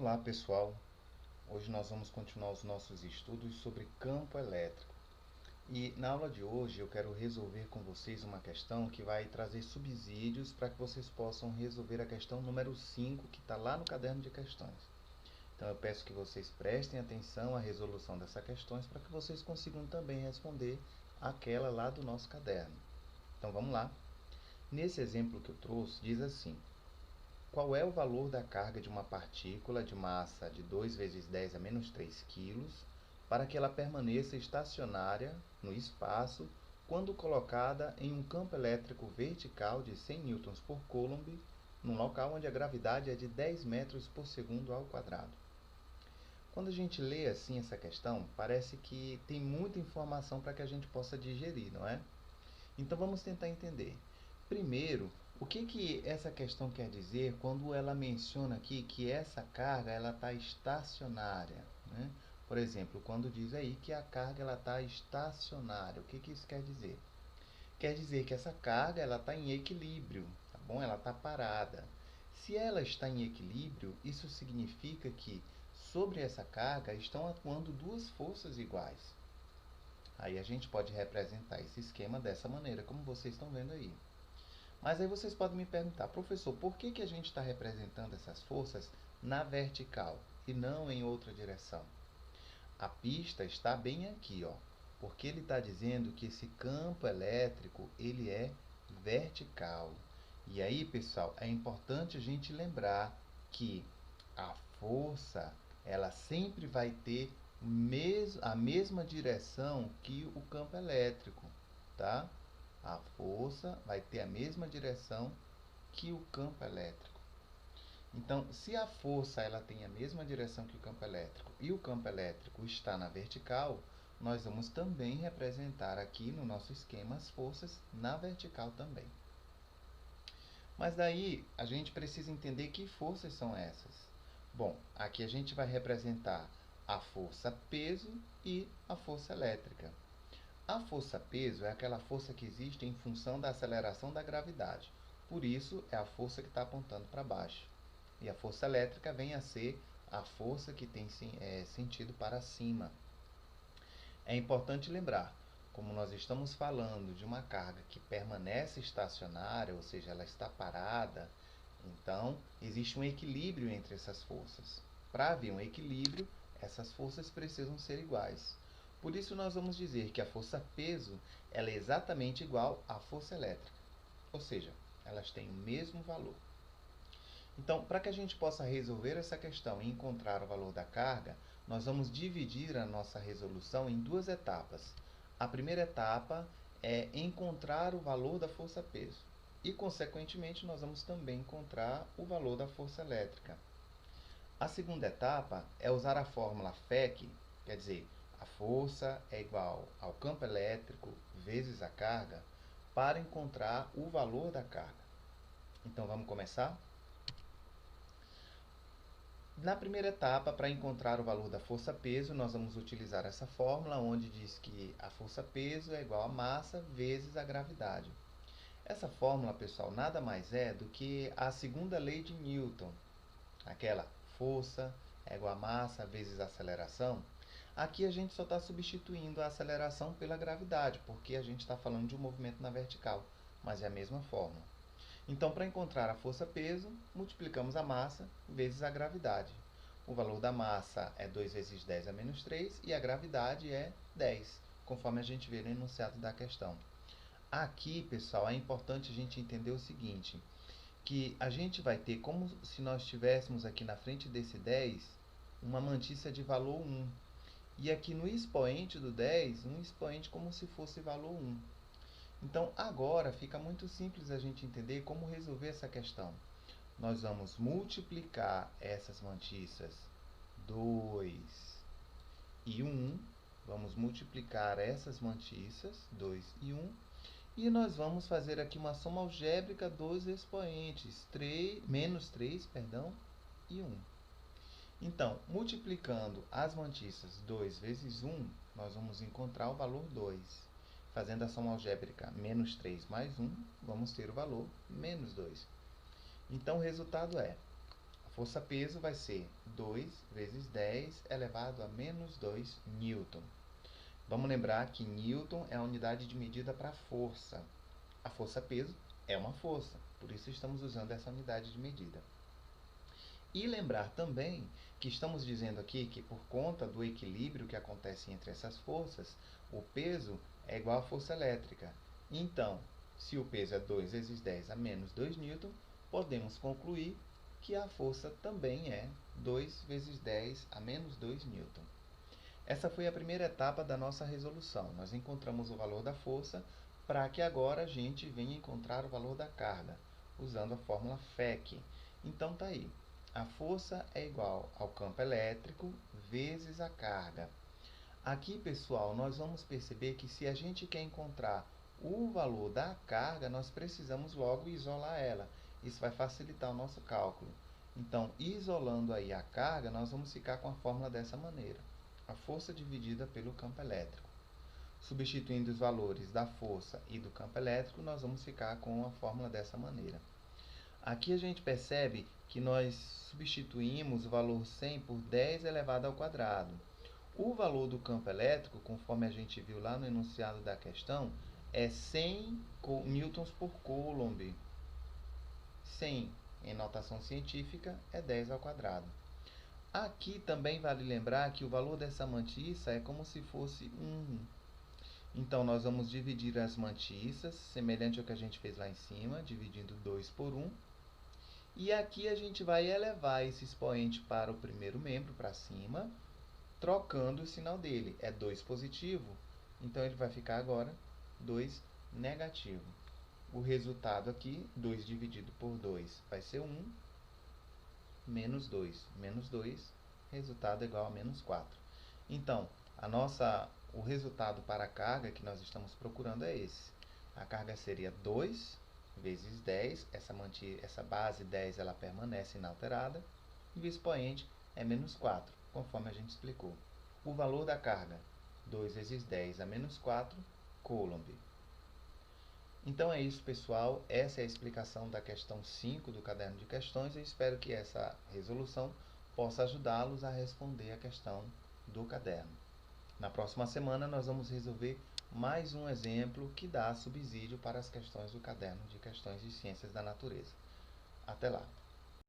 Olá pessoal, hoje nós vamos continuar os nossos estudos sobre campo elétrico e na aula de hoje eu quero resolver com vocês uma questão que vai trazer subsídios para que vocês possam resolver a questão número 5 que está lá no caderno de questões. Então eu peço que vocês prestem atenção à resolução dessas questões para que vocês consigam também responder aquela lá do nosso caderno. Então vamos lá. Nesse exemplo que eu trouxe diz assim: qual é o valor da carga de uma partícula de massa de 2 vezes 10 a menos 3 kg para que ela permaneça estacionária no espaço quando colocada em um campo elétrico vertical de 100 N por Coulomb, num local onde a gravidade é de 10 metros por segundo ao quadrado? Quando a gente lê assim essa questão, parece que tem muita informação para que a gente possa digerir, não é? Então vamos tentar entender. Primeiro, o que essa questão quer dizer quando ela menciona aqui que essa carga ela está estacionária, né? Por exemplo, quando diz aí que a carga está estacionária, o que isso quer dizer? Quer dizer que essa carga ela está em equilíbrio, tá bom? Ela está parada. Se ela está em equilíbrio, isso significa que sobre essa carga estão atuando duas forças iguais. Aí a gente pode representar esse esquema dessa maneira, como vocês estão vendo aí. Mas aí vocês podem me perguntar, professor, por que a gente está representando essas forças na vertical e não em outra direção? A pista está bem aqui, ó, porque ele está dizendo que esse campo elétrico ele é vertical. E aí, pessoal, é importante a gente lembrar que a força ela sempre vai ter a mesma direção que o campo elétrico, tá? A força vai ter a mesma direção que o campo elétrico. Então, se a força ela tem a mesma direção que o campo elétrico e o campo elétrico está na vertical, nós vamos também representar aqui no nosso esquema as forças na vertical também. Mas daí a gente precisa entender que forças são essas. Bom, aqui a gente vai representar a força peso e a força elétrica. A força peso é aquela força que existe em função da aceleração da gravidade. Por isso, é a força que está apontando para baixo. E a força elétrica vem a ser a força que tem sentido para cima. É importante lembrar, como nós estamos falando de uma carga que permanece estacionária, ou seja, ela está parada, então existe um equilíbrio entre essas forças. Para haver um equilíbrio, essas forças precisam ser iguais. Por isso nós vamos dizer que a força peso ela é exatamente igual à força elétrica, ou seja, elas têm o mesmo valor. Então, para que a gente possa resolver essa questão e encontrar o valor da carga, nós vamos dividir a nossa resolução em duas etapas. A primeira etapa é encontrar o valor da força-peso e, consequentemente, nós vamos também encontrar o valor da força elétrica. A segunda etapa é usar a fórmula FEC, quer dizer, a força é igual ao campo elétrico vezes a carga, para encontrar o valor da carga. Então, vamos começar? Na primeira etapa, para encontrar o valor da força-peso, nós vamos utilizar essa fórmula, onde diz que a força-peso é igual a massa vezes a gravidade. Essa fórmula, pessoal, nada mais é do que a segunda lei de Newton, aquela força é igual a massa vezes a aceleração. Aqui a gente só está substituindo a aceleração pela gravidade, porque a gente está falando de um movimento na vertical, mas é a mesma fórmula. Então, para encontrar a força-peso, multiplicamos a massa vezes a gravidade. O valor da massa é 2 vezes 10 a menos 3 e a gravidade é 10, conforme a gente vê no enunciado da questão. Aqui, pessoal, é importante a gente entender o seguinte, que a gente vai ter como se nós tivéssemos aqui na frente desse 10 uma mantícia de valor 1. E aqui no expoente do 10, um expoente como se fosse valor 1. Então, agora fica muito simples a gente entender como resolver essa questão. Nós vamos multiplicar essas mantícias 2 e 1. Vamos multiplicar essas mantícias 2 e 1. E nós vamos fazer aqui uma soma algébrica dos expoentes, menos 3 e 1. Então, multiplicando as mantícias 2 vezes 1, nós vamos encontrar o valor 2. Fazendo a soma algébrica menos 3 mais 1, vamos ter o valor menos 2. Então, o resultado é: a A força-peso vai ser 2 vezes 10 elevado a menos 2 newton. Vamos lembrar que newton é a unidade de medida para força. A força-peso é uma força, por isso estamos usando essa unidade de medida. E lembrar também que estamos dizendo aqui que por conta do equilíbrio que acontece entre essas forças, o peso é igual à força elétrica. Então, se o peso é 2 vezes 10 a menos 2 newton, podemos concluir que a força também é 2 vezes 10 a menos 2 newton. Essa foi a primeira etapa da nossa resolução. Nós encontramos o valor da força para que agora a gente venha encontrar o valor da carga, usando a fórmula FEC. Então tá aí. A força é igual ao campo elétrico vezes a carga. Aqui, pessoal, nós vamos perceber que se a gente quer encontrar o valor da carga, nós precisamos logo isolar ela. Isso vai facilitar o nosso cálculo. Então, isolando aí a carga, nós vamos ficar com a fórmula dessa maneira. A força dividida pelo campo elétrico. Substituindo os valores da força e do campo elétrico, nós vamos ficar com a fórmula dessa maneira. Aqui a gente percebe que nós substituímos o valor 100 por 10 elevado ao quadrado. O valor do campo elétrico, conforme a gente viu lá no enunciado da questão, é 100 newtons por coulomb. 100 em notação científica é 10 ao quadrado. Aqui também vale lembrar que o valor dessa mantiça é como se fosse 1. Então, nós vamos dividir as mantiças, semelhante ao que a gente fez lá em cima, dividindo 2 por 1. E aqui a gente vai elevar esse expoente para o primeiro membro, para cima, trocando o sinal dele. É 2 positivo, então ele vai ficar agora 2 negativo. O resultado aqui, 2 dividido por 2, vai ser 1, menos 2. Menos 2, resultado igual a menos 4. Então, o resultado para a carga que nós estamos procurando é esse. A carga seria 2 vezes 10, essa base 10 ela permanece inalterada, e o expoente é menos 4, conforme a gente explicou. O valor da carga, 2 vezes 10 a menos 4 coulomb. Então é isso, pessoal. Essa é a explicação da questão 5 do caderno de questões. Eu espero que essa resolução possa ajudá-los a responder a questão do caderno. Na próxima semana, nós vamos resolver mais um exemplo que dá subsídio para as questões do caderno de questões de ciências da natureza. Até lá!